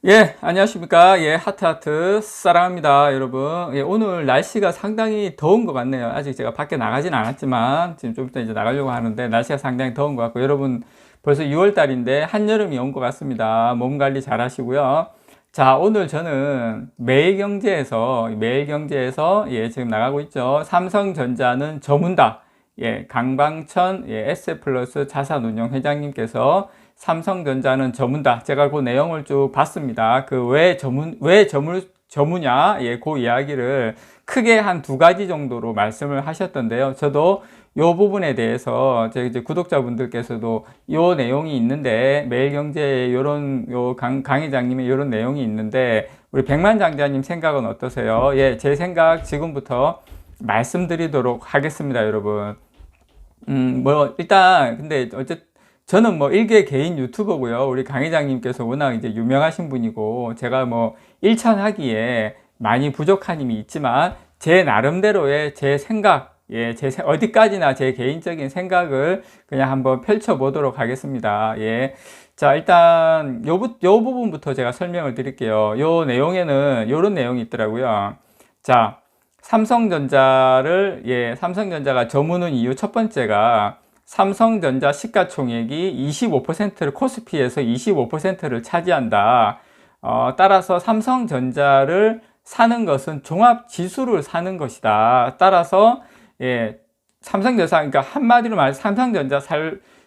예, 안녕하십니까. 예, 하트하트 사랑합니다, 여러분. 예, 오늘 날씨가 상당히 더운 것 같네요. 아직 제가 밖에 나가진 않았지만, 지금 좀 이따 이제 나가려고 하는데, 날씨가 상당히 더운 것 같고, 여러분, 벌써 6월 달인데, 한여름이 온 것 같습니다. 몸 관리 잘 하시고요. 자, 오늘 저는 매일경제에서, 예, 지금 나가고 있죠. 삼성전자는 저문다. 예, 강방천, 예, 에셋플러스 자산운용 회장님께서 삼성전자는 저문다. 제가 그 내용을 쭉 봤습니다. 왜 저무냐? 예, 그 이야기를 크게 한 두 가지 정도로 말씀을 하셨던데요. 저도 요 부분에 대해서 제 이제 구독자분들께서도 요 내용이 있는데, 매일경제에 강 회장님의 요런 내용이 있는데, 우리 백만장자님 생각은 어떠세요? 예, 제 생각 지금부터 말씀드리도록 하겠습니다, 여러분. 일단, 근데, 저는 일개 개인 유튜버고요. 우리 강 회장님께서 워낙 이제 유명하신 분이고, 제가 일천하기에 많이 부족한 힘이 있지만, 제 나름대로의 제 생각, 예, 어디까지나 제 개인적인 생각을 그냥 한번 펼쳐보도록 하겠습니다. 예. 자, 일단, 요 부분부터 제가 설명을 드릴게요. 요 내용에는 요런 내용이 있더라고요. 자, 삼성전자가 저무는 이유 첫 번째가 삼성전자 시가총액이 25%를 코스피에서 25%를 차지한다. 따라서 삼성전자를 사는 것은 종합지수를 사는 것이다. 따라서 그러니까 한마디로 말해서 삼성전자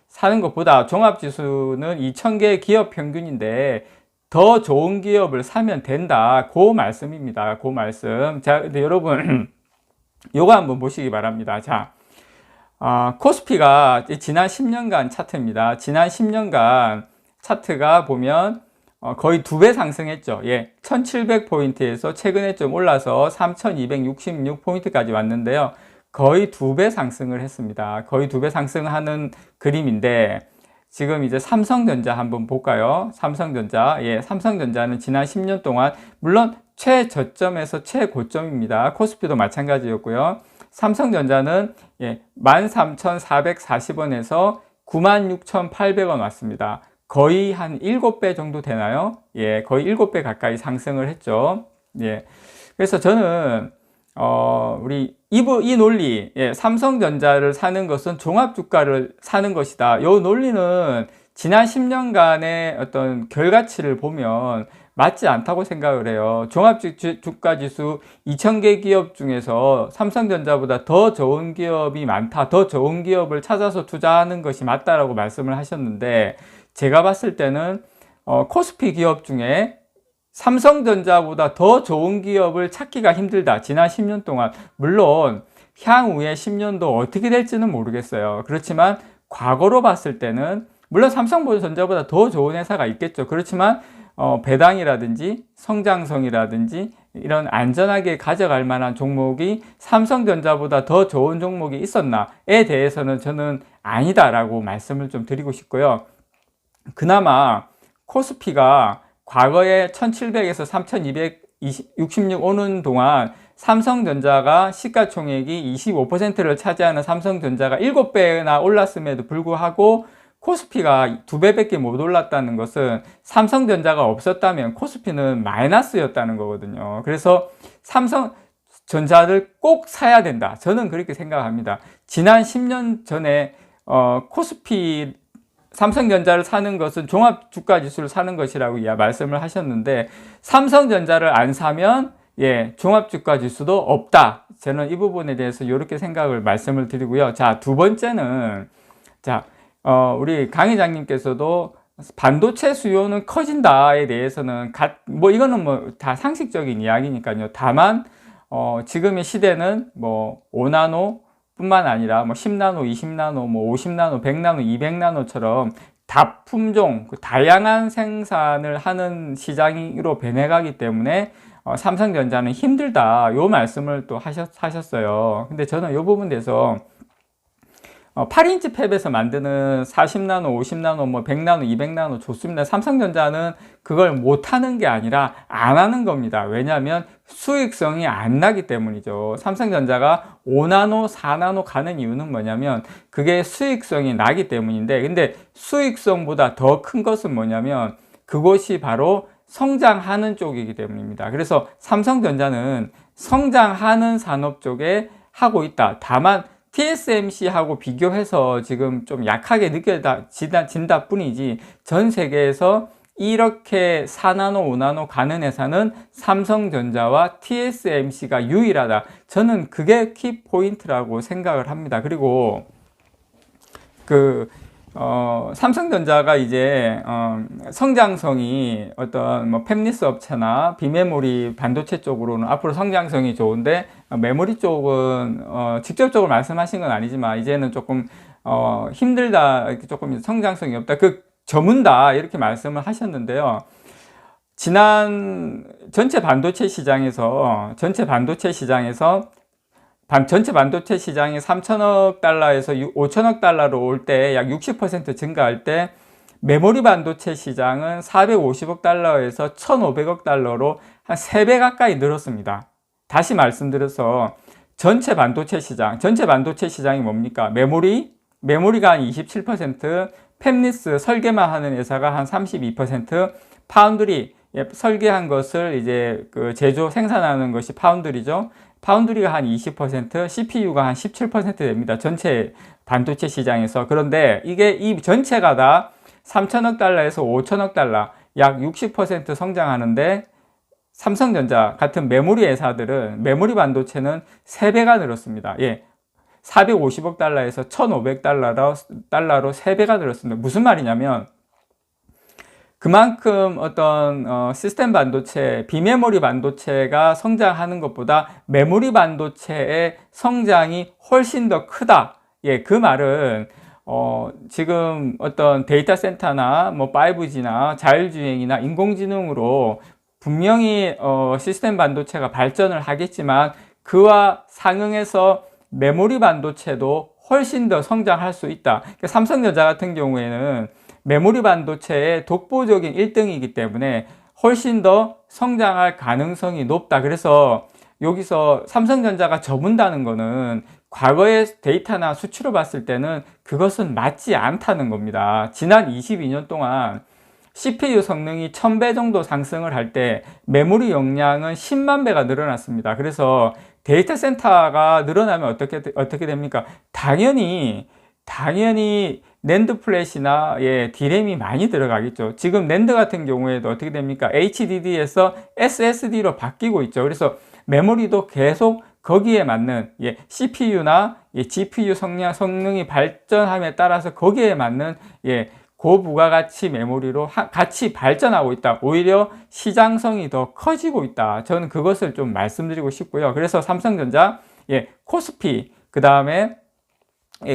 사는 것보다 종합지수는 2,000개 기업 평균인데 더 좋은 기업을 사면 된다. 그 말씀입니다. 그 말씀. 자, 근데 여러분, 요거 한번 보시기 바랍니다. 자, 코스피가 지난 10년간 차트입니다. 지난 10년간 차트가 보면 거의 2배 상승했죠. 예, 1700포인트에서 최근에 좀 올라서 3266포인트까지 왔는데요. 거의 2배 상승을 했습니다. 거의 2배 상승하는 그림인데, 지금 이제 삼성전자 한번 볼까요? 삼성전자는 지난 10년 동안, 물론 최저점에서 최고점입니다. 코스피도 마찬가지였고요. 삼성전자는 13,440원에서 96,800원 왔습니다. 거의 한 7배 정도 되나요? 예, 거의 7배 가까이 상승을 했죠. 예. 그래서 저는, 이 논리, 삼성전자를 사는 것은 종합주가를 사는 것이다. 이 논리는 지난 10년간의 어떤 결과치를 보면 맞지 않다고 생각을 해요. 종합주가지수 2,000개 기업 중에서 삼성전자보다 더 좋은 기업이 많다. 더 좋은 기업을 찾아서 투자하는 것이 맞다라고 말씀을 하셨는데, 제가 봤을 때는 코스피 기업 중에 삼성전자보다 더 좋은 기업을 찾기가 힘들다. 지난 10년 동안. 물론 향후에 10년도 어떻게 될지는 모르겠어요. 그렇지만 과거로 봤을 때는 물론 삼성전자보다 더 좋은 회사가 있겠죠. 그렇지만 배당이라든지 성장성이라든지 이런 안전하게 가져갈 만한 종목이 삼성전자보다 더 좋은 종목이 있었나에 대해서는 저는 아니다라고 말씀을 좀 드리고 싶고요. 그나마 코스피가 과거에 1700에서 3266 오는 동안 삼성전자가 시가총액이 25%를 차지하는 삼성전자가 7배나 올랐음에도 불구하고 코스피가 2배밖에 못 올랐다는 것은 삼성전자가 없었다면 코스피는 마이너스였다는 거거든요. 그래서 삼성전자를 꼭 사야 된다. 저는 그렇게 생각합니다. 지난 10년 전에 삼성전자를 사는 것은 종합주가지수를 사는 것이라고 말씀을 하셨는데, 삼성전자를 안 사면 종합주가지수도 없다. 저는 이 부분에 대해서 이렇게 말씀을 드리고요. 자, 두 번째는, 우리 강 회장님께서도 반도체 수요는 커진다에 대해서는 이거는 다 상식적인 이야기니까요. 다만 지금의 시대는 5나노 뿐만 아니라 10나노, 20나노, 50나노, 100나노, 200나노처럼 다품종, 다양한 생산을 하는 시장으로 변해가기 때문에 삼성전자는 힘들다. 요 말씀을 또 하셨어요. 근데 저는 요 부분에 대해서 8인치 팹에서 만드는 40나노, 50나노, 100나노, 200나노 좋습니다. 삼성전자는 그걸 못하는 게 아니라 안 하는 겁니다. 왜냐하면 수익성이 안 나기 때문이죠. 삼성전자가 5나노, 4나노 가는 이유는 뭐냐면 그게 수익성이 나기 때문인데, 근데 수익성보다 더 큰 것은 뭐냐면 그것이 바로 성장하는 쪽이기 때문입니다. 그래서 삼성전자는 성장하는 산업 쪽에 하고 있다. 다만 TSMC하고 비교해서 지금 좀 약하게 느껴진다 뿐이지, 전 세계에서 이렇게 4나노, 5나노 가는 회사는 삼성전자와 TSMC가 유일하다. 저는 그게 키포인트라고 생각을 합니다. 그리고 삼성전자가 이제 성장성이 어떤 뭐 팹리스 업체나 비메모리 반도체 쪽으로는 앞으로 성장성이 좋은데, 메모리 쪽은 직접적으로 말씀하신 건 아니지만 이제는 조금 힘들다, 조금 성장성이 없다, 그 저문다, 이렇게 말씀을 하셨는데요. 지난 전체 반도체 시장에서 전체 반도체 시장이 3천억 달러에서 5천억 달러로 올 때 약 60% 증가할 때, 메모리 반도체 시장은 450억 달러에서 1,500억 달러로 한 3배 가까이 늘었습니다. 다시 말씀드려서 전체 반도체 시장이 뭡니까? 메모리가 한 27%, 팹리스 설계만 하는 회사가 한 32%, 파운드리 설계한 것을 이제 생산하는 것이 파운드리죠. 파운드리가 한 20%, CPU가 한 17% 됩니다. 전체 반도체 시장에서. 그런데 이 전체가 다 3천억 달러에서 5천억 달러, 약 60% 성장하는데, 삼성전자 같은 메모리 회사들은 메모리 반도체는 3배가 늘었습니다. 450억 달러에서 1,500 달러로 3배가 늘었습니다. 무슨 말이냐면, 그만큼 어떤 시스템 반도체, 비메모리 반도체가 성장하는 것보다 메모리 반도체의 성장이 훨씬 더 크다. 그 말은 지금 어떤 데이터 센터나 뭐 5G나 자율주행이나 인공지능으로 분명히 시스템 반도체가 발전을 하겠지만, 그와 상응해서 메모리 반도체도 훨씬 더 성장할 수 있다. 삼성전자 같은 경우에는 메모리 반도체의 독보적인 1등이기 때문에 훨씬 더 성장할 가능성이 높다. 그래서 여기서 삼성전자가 접은다는 거는 과거의 데이터나 수치로 봤을 때는 그것은 맞지 않다는 겁니다. 지난 22년 동안 CPU 성능이 1000배 정도 상승을 할 때 메모리 용량은 10만 배가 늘어났습니다. 그래서 데이터 센터가 늘어나면 어떻게 됩니까? 당연히 낸드 플래시나 D램이 많이 들어가겠죠. 지금 낸드 같은 경우에도 어떻게 됩니까? HDD에서 SSD로 바뀌고 있죠. 그래서 메모리도 계속 거기에 맞는 CPU나 GPU 성능이 발전함에 따라서 거기에 맞는 고부가가치 메모리로 같이 발전하고 있다. 오히려 시장성이 더 커지고 있다. 저는 그것을 좀 말씀드리고 싶고요. 그래서 삼성전자 코스피, 그 다음에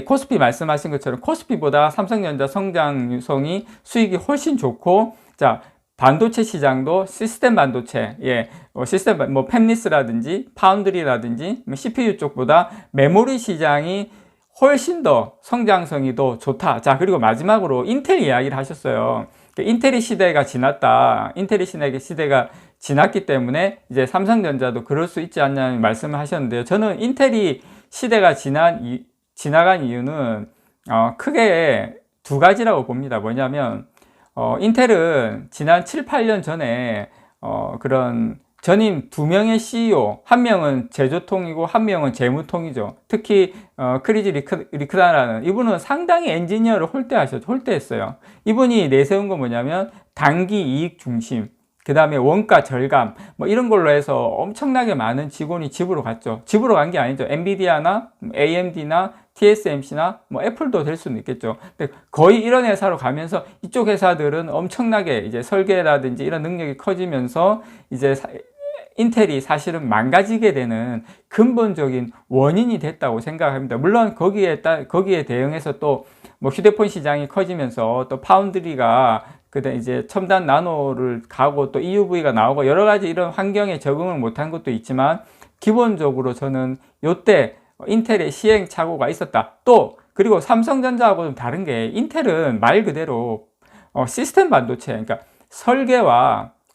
코스피 말씀하신 것처럼 코스피보다 삼성전자 성장성이 수익이 훨씬 좋고, 자, 반도체 시장도 시스템 반도체, 시스템 뭐 팹리스라든지 파운드리라든지 CPU 쪽보다 메모리 시장이 훨씬 더 성장성이 더 좋다. 자, 그리고 마지막으로 인텔 이야기를 하셨어요. 인텔의 시대가 지났다. 인텔의 시대가 지났기 때문에 이제 삼성전자도 그럴 수 있지 않냐는 말씀을 하셨는데요. 저는 인텔이 시대가 지나간 이유는 크게 두 가지라고 봅니다. 뭐냐면 인텔은 지난 7, 8년 전에 그런 전임 2명의 CEO, 한 명은 제조통이고 한 명은 재무통이죠. 특히 크리즈 리크다라는 이분은 상당히 엔지니어를 홀대했어요. 이분이 내세운 건 뭐냐면 단기 이익 중심, 그 다음에 원가 절감, 뭐 이런 걸로 해서 엄청나게 많은 직원이 집으로 갔죠. 집으로 간 게 아니죠. 엔비디아나 AMD나 TSMC나 뭐 애플도 될 수는 있겠죠. 근데 거의 이런 회사로 가면서 이쪽 회사들은 엄청나게 이제 설계라든지 이런 능력이 커지면서 이제 인텔이 사실은 망가지게 되는 근본적인 원인이 됐다고 생각합니다. 물론 거기에 대응해서 또 뭐 휴대폰 시장이 커지면서 또 파운드리가 그다음 이제 첨단 나노를 가고 또 EUV가 나오고 여러 가지 이런 환경에 적응을 못한 것도 있지만, 기본적으로 저는 요때 인텔의 시행착오가 있었다. 또 그리고 삼성전자하고 좀 다른 게, 인텔은 말 그대로 시스템 반도체, 그러니까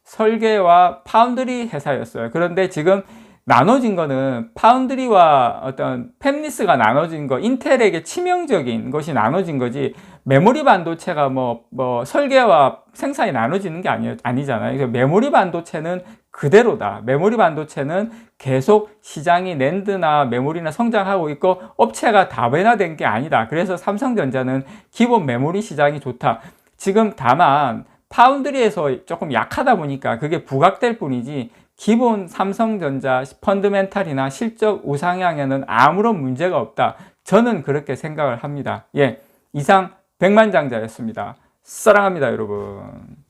설계와 파운드리 회사였어요. 그런데 지금 나눠진 거는 파운드리와 어떤 팹리스가 나눠진 거, 인텔에게 치명적인 것이 나눠진 거지, 메모리 반도체가 뭐 설계와 생산이 나눠지는 게 아니잖아요. 그래서 메모리 반도체는 그대로다. 메모리 반도체는 계속 시장이 낸드나 메모리나 성장하고 있고 업체가 다변화된 게 아니다. 그래서 삼성전자는 기본 메모리 시장이 좋다. 지금 다만 파운드리에서 조금 약하다 보니까 그게 부각될 뿐이지, 기본 삼성전자 펀드멘탈이나 실적 우상향에는 아무런 문제가 없다. 저는 그렇게 생각을 합니다. 예, 이상 백만장자였습니다. 사랑합니다, 여러분.